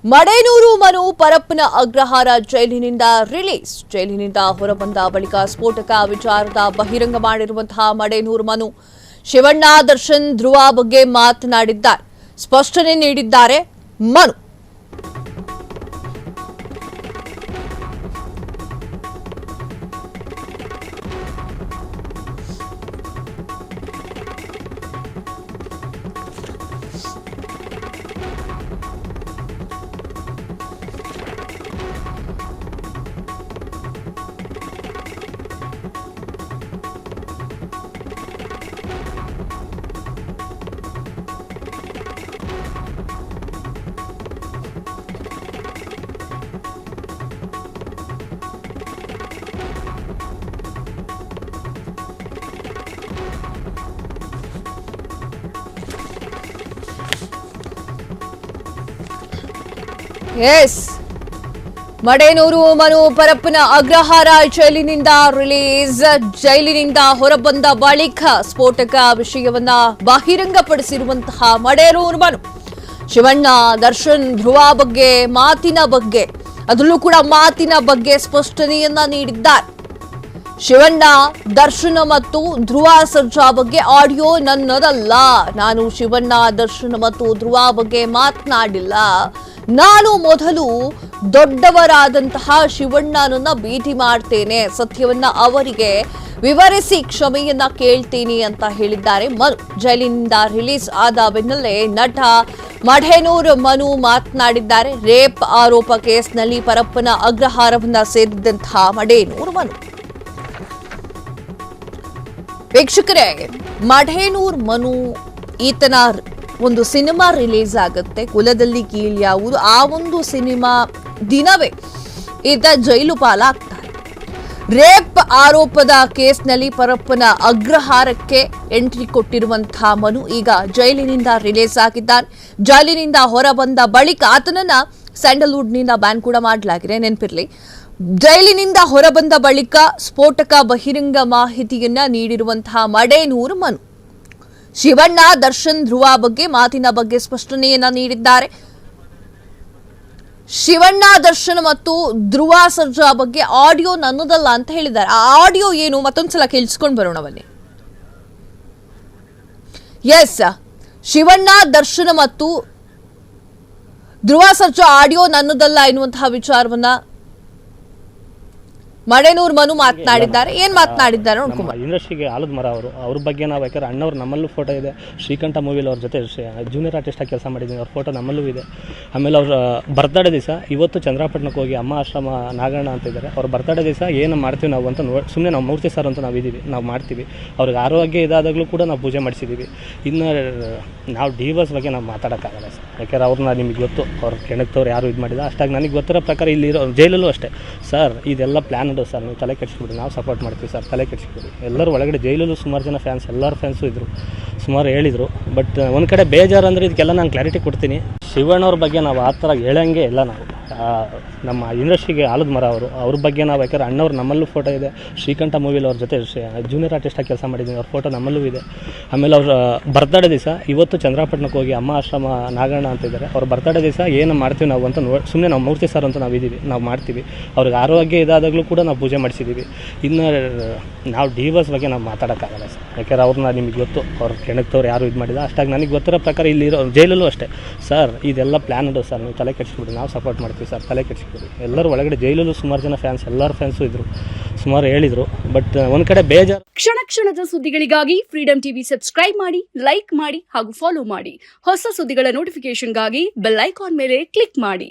ಮಡೇನೂರು ಮನು ಪರಪ್ಪನ ಅಗ್ರಹಾರ ಜೈಲಿನಿಂದ ರಿಲೀಸ್. ಜೈಲಿನಿಂದ ಹೊರಬಂದ ಬಳಿಕ ಸ್ಫೋಟಕ ವಿಚಾರದ ಬಹಿರಂಗ ಮಾಡಿರುವಂತಹ ಮಡೇನೂರು ಮನು ಶಿವಣ್ಣ, ದರ್ಶನ್, ಧ್ರುವ ಬಗ್ಗೆ ಮಾತನಾಡಿದ್ದಾರೆ. ಸ್ಪಷ್ಟನೆ ನೀಡಿದ್ದಾರೆ ಮನು. ಮಡೇನೂರು ಮನು ಪರಪ್ಪನ ಅಗ್ರಹಾರ ಜೈಲಿನಿಂದ ರಿಲೀಸ್. ಜೈಲಿನಿಂದ ಹೊರಬಂದ ಬಳಿಕ ಸ್ಫೋಟಕ ವಿಷಯವನ್ನ ಬಹಿರಂಗಪಡಿಸಿರುವಂತಹ ಮಡೇನೂರು ಮನು ಶಿವಣ್ಣ, ದರ್ಶನ್, ಧ್ರುವ ಬಗ್ಗೆ ಮಾತಿನ ಬಗ್ಗೆ ಸ್ಪಷ್ಟನೆಯನ್ನ ನೀಡಿದ್ದಾರೆ. ಶಿವಣ್ಣ, ದರ್ಶನ ಮತ್ತು ಧ್ರುವ ಸರ್ಜಾ ಬಗ್ಗೆ ಆಡಿಯೋ ನನ್ನದಲ್ಲ. ನಾನು ಶಿವಣ್ಣ, ದರ್ಶನ ಮತ್ತು ಧ್ರುವ ಬಗ್ಗೆ ಮಾತನಾಡಿಲ್ಲ. ನಾನು ಮೊದಲು ದೊಡ್ಡವರಾದಂತಹ ಶಿವಣ್ಣನನ್ನ ಭೇಟಿ ಮಾಡ್ತೇನೆ, ಸತ್ಯವನ್ನ ಅವರಿಗೆ ವಿವರಿಸಿ ಕ್ಷಮೆಯನ್ನ ಕೇಳ್ತೀನಿ ಅಂತ ಹೇಳಿದ್ದಾರೆ ಮನು. ಜೈಲಿನಿಂದ ರಿಲೀಸ್ ಆದ ಬೆನ್ನಲ್ಲೇ ನಟ ಮಡೇನೂರು ಮನು ಮಾತನಾಡಿದ್ದಾರೆ. ರೇಪ್ ಆರೋಪ ಕೇಸ್ನಲ್ಲಿ ಪರಪ್ಪನ ಅಗ್ರಹಾರವನ್ನ ಸೇರಿದಂತಹ ಮಡೇನೂರು ಮನು. ವೀಕ್ಷಕರೇ, ಮಡೇನೂರು ಮನು ಈತನ ಒಂದು ಸಿನಿಮಾ ರಿಲೀಸ್ ಆಗುತ್ತೆ, ಕುಲದಲ್ಲಿ ಕೀಳು ಯಾವುದು. ಆ ಒಂದು ಸಿನಿಮಾ ದಿನವೇ ಈತ ಜೈಲು ಪಾಲಾಗ್ತಾರೆ. ರೇಪ್ ಆರೋಪದ ಕೇಸ್ನಲ್ಲಿ ಪರಪ್ಪನ ಅಗ್ರಹಾರಕ್ಕೆ ಎಂಟ್ರಿ ಕೊಟ್ಟಿರುವಂತಹ ಮನು ಈಗ ಜೈಲಿನಿಂದ ರಿಲೀಸ್ ಆಗಿದ್ದಾನೆ. ಜೈಲಿನಿಂದ ಹೊರಬಂದ ಬಳಿಕ ಆತನನ್ನ ಸ್ಯಾಂಡಲ್ವುಡ್ನಿಂದ ಬ್ಯಾನ್ ಕೂಡ ಮಾಡಲಾಗಿದೆ, ನೆನಪಿರಲಿ. ಜೈಲಿನಿಂದ ಹೊರಬಂದ ಬಳಿಕ ಸ್ಫೋಟಕ ಬಹಿರಂಗ ಮಾಹಿತಿಯನ್ನ ನೀಡಿರುವಂತಹ ಮಡೇನೂರು ಮನು ಶಿವಣ್ಣ, ದರ್ಶನ್, ಧ್ರುವ ಬಗ್ಗೆ ಮಾತಿನ ಬಗ್ಗೆ ಸ್ಪಷ್ಟನೆಯನ್ನ ನೀಡಿದ್ದಾರೆ. ಶಿವಣ್ಣ, ದರ್ಶನ್ ಮತ್ತು ಧ್ರುವ ಸರ್ಜಾ ಬಗ್ಗೆ ಆಡಿಯೋ ನನ್ನದಲ್ಲ ಅಂತ ಹೇಳಿದ್ದಾರೆ. ಆ ಆಡಿಯೋ ಏನು ಮತ್ತೊಂದ್ಸಲ ಕೇಳಿಸ್ಕೊಂಡು ಬರೋಣ ಬನ್ನಿ. ಎಸ್, ಶಿವಣ್ಣ, ದರ್ಶನ ಮತ್ತು ಧ್ರುವ ಸರ್ಜಾ ಆಡಿಯೋ ನನ್ನದಲ್ಲ ಎನ್ನುವಂತಹ ವಿಚಾರವನ್ನ ಮಡೇನೂರು ಮನು ಮಾತನಾಡಿದ್ದಾರೆ. ಏನ್ ಮಾತನಾಡಿದ್ದಾರೆ ನೋಡ್ಕೊಂಬ. ಇಂಡಸ್ಟ್ರಿಗೆ ಆಲದ ಮರ ಅವ್ರ ಬಗ್ಗೆ ನಾವು ಯಾಕಂದ್ರೆ ಅಣ್ಣವ್ರು ನಮ್ಮಲ್ಲೂ ಫೋಟೋ ಇದೆ. ಶ್ರೀಕಂಠ ಮೂವಿಲಿ ಅವ್ರ ಜೊತೆ ಜೂನಿಯರ್ ಆರ್ಟಿಸ್ಟ್ ಆಗಿ ಕೆಲಸ ಮಾಡಿದ್ದೀನಿ, ಅವ್ರ ಫೋಟೋ ನಮ್ಮಲ್ಲೂ ಇದೆ. ಆಮೇಲೆ ಅವ್ರ ಬರ್ತ್ಡೇ ದಿವಸ ಇವತ್ತು ಚಂದ್ರಪಟ್ಟಣಕ್ಕೆ ಹೋಗಿ ಅಮ್ಮ ಆಶ್ರಮ ನಾಗಣ್ಣ ಅಂತ ಇದ್ದಾರೆ, ಅವ್ರ ಬರ್ತ್ಡೇ ದಿವಸ ಏನು ಮಾಡ್ತೀವಿ ನಾವು ಅಂತ ಸುಮ್ಮನೆ ನಾವು ಮೂರ್ತಿ ಸರ್ ಅಂತ ನಾವು ಮಾಡ್ತೀವಿ. ಅವ್ರಿಗೆ ಆರೋಗ್ಯ ಇದಾದಾಗಲೂ ಕೂಡ ನಾವು ಪೂಜೆ ಮಾಡಿಸಿದ್ದೀವಿ. ಇನ್ನು ನಾವು ಡಿವೋರ್ಸ್ ಬಗ್ಗೆ ನಾವು ಮಾತಾಡೋಕ್ಕಾಗಲ್ಲ ಸರ್, ಯಾಕೆಂದ್ರೆ ಅವ್ರನ್ನ ನಿಮಗೆ ಗೊತ್ತು, ಅವ್ರ ಕೆಣಕ್ತವ್ರು ಯಾರು ಇದು ಮಾಡಿದ. ಅಷ್ಟಾಗಿ ನನಗೆ ಗೊತ್ತಿರೋ ಪ್ರಕಾರ ಇಲ್ಲಿರೋ ಜೈಲಲ್ಲೂ ಅಷ್ಟೇ ಸರ್, ಇದೆಲ್ಲ ಪ್ಲ್ಯಾನ್ ಸರ್, ನೀವು ತಲೆ ಕೆಡಿಸ್ಬಿಡಿ, ನಾವು ಸಪೋರ್ಟ್ ಮಾಡ್ತೀವಿ ಸರ್, ತಲೆ ಕೆಡಿಸ್ಬಿಡಿ. ಎಲ್ಲರೂ ಒಳಗಡೆ ಜೈಲಲ್ಲೂ ಸುಮಾರು ಜನ ಫ್ಯಾನ್ಸ್, ಎಲ್ಲರ ಫ್ಯಾನ್ಸು ಇದ್ದರು, ಸುಮಾರು ಹೇಳಿದರು. ಬಟ್ ಒಂದು ಕಡೆ ಬೇಜಾರು ಅಂದರೆ ಇದಕ್ಕೆಲ್ಲ ನಾನು ಕ್ಲಾರಿಟಿ ಕೊಡ್ತೀನಿ. ಶಿವಣ್ಣವ್ರ ಬಗ್ಗೆ ನಾವು ಆ ಥರ ಹೇಳಂಗೆ ಇಲ್ಲ. ನಾವು ನಮ್ಮ ಇಂಡಸ್ಟ್ರಿಗೆ ಆಲದ ಮರ ಅವ್ರ ಬಗ್ಗೆ ನಾವು ಯಾಕಂದ್ರೆ ಅಣ್ಣವ್ರು ನಮ್ಮಲ್ಲೂ ಫೋಟೋ ಇದೆ. ಶ್ರೀಕಂಠ ಮೂವಿಲಿ ಅವ್ರ ಜೊತೆ ಜೂನಿಯರ್ ಆರ್ಟಿಸ್ಟ್ ಆಗಿ ಕೆಲಸ ಮಾಡಿದ್ದೀನಿ, ಅವ್ರ ಫೋಟೋ ನಮ್ಮಲ್ಲೂ ಇದೆ. ಆಮೇಲೆ ಅವ್ರ ಬರ್ತ್ಡೇ ದಿವಸ ಇವತ್ತು ಚಂದ್ರಪಟ್ಟಣಕ್ಕೆ ಹೋಗಿ ಅಮ್ಮ ಆಶ್ರಮ ನಾಗಣ್ಣ ಅಂತ ಇದ್ದಾರೆ, ಅವ್ರ ಬರ್ತ್ಡೇ ದಿವಸ ಏನು ಮಾಡ್ತೀವಿ ನಾವು ಅಂತ ಸುಮ್ಮನೆ ನಾವು ಮೂರ್ತಿ ಸರ್ ಅಂತ ನಾವು ಮಾಡ್ತೀವಿ. ಅವ್ರಿಗೆ ಆರೋಗ್ಯ ಇದಾದಾಗಲೂ ಕೂಡ ನಾವು ಪೂಜೆ ಮಾಡಿಸಿದ್ದೀವಿ. ಇನ್ನು ನಾವು ಡಿವೋರ್ಸ್ ಬಗ್ಗೆ ನಾವು ಮಾತಾಡೋಕ್ಕಾಗಲ್ಲ ಸರ್, ಯಾಕೆಂದ್ರೆ ಅವ್ರನ್ನ ನಿಮಗೆ ಗೊತ್ತು, ಅವ್ರ ಕೆಣಕ್ತವ್ರು ಯಾರು ಇದು ಮಾಡಿದ. ಅಷ್ಟಾಗಿ ನನಗೆ ಗೊತ್ತಿರೋ ಪ್ರಕಾರ ಇಲ್ಲಿರೋ ಜೈಲಲ್ಲೂ ಅಷ್ಟೇ ಸರ್, ಇದೆಲ್ಲ ಪ್ಲ್ಯಾನ್ ಸರ್, ನೀವು ತಲೆ ಕೆಡಿಸ್ಬಿಡಿ, ನಾವು ಸಪೋರ್ಟ್ ಮಾಡ್ತೀವಿ ಸರ್, ತಲೆ ಕೆಡಿಸ್ಬಿಡಿ. ಎಲ್ಲರೂ ಒಳಗಡೆ ಜೈಲಲ್ಲೂ ಸುಮಾರು ಜನ ಫ್ಯಾನ್ಸ್, ಎಲ್ಲರ ಫ್ಯಾನ್ಸು ಇದ್ದರು, ಸುಮಾರು ಹೇಳಿದರು. ಬಟ್ ಒಂದು ಕಡೆ ಬೇಜಾರು. ಕ್ಷಣದ ಸುದ್ದಿಗಳಿಗಾಗಿ ಫ್ರೀಡಂ ಟಿವಿ ಸಬ್ಸ್ಕ್ರೈಬ್ ಮಾಡಿ, ಲೈಕ್ ಮಾಡಿ ಹಾಗೂ ಫಾಲೋ ಮಾಡಿ. ಹೊಸ ಸುದ್ದಿಗಳ ನೋಟಿಫಿಕೇಶನ್ಗಾಗಿ ಬೆಲ್ ಐಕಾನ್ ಮೇಲೆ ಕ್ಲಿಕ್ ಮಾಡಿ.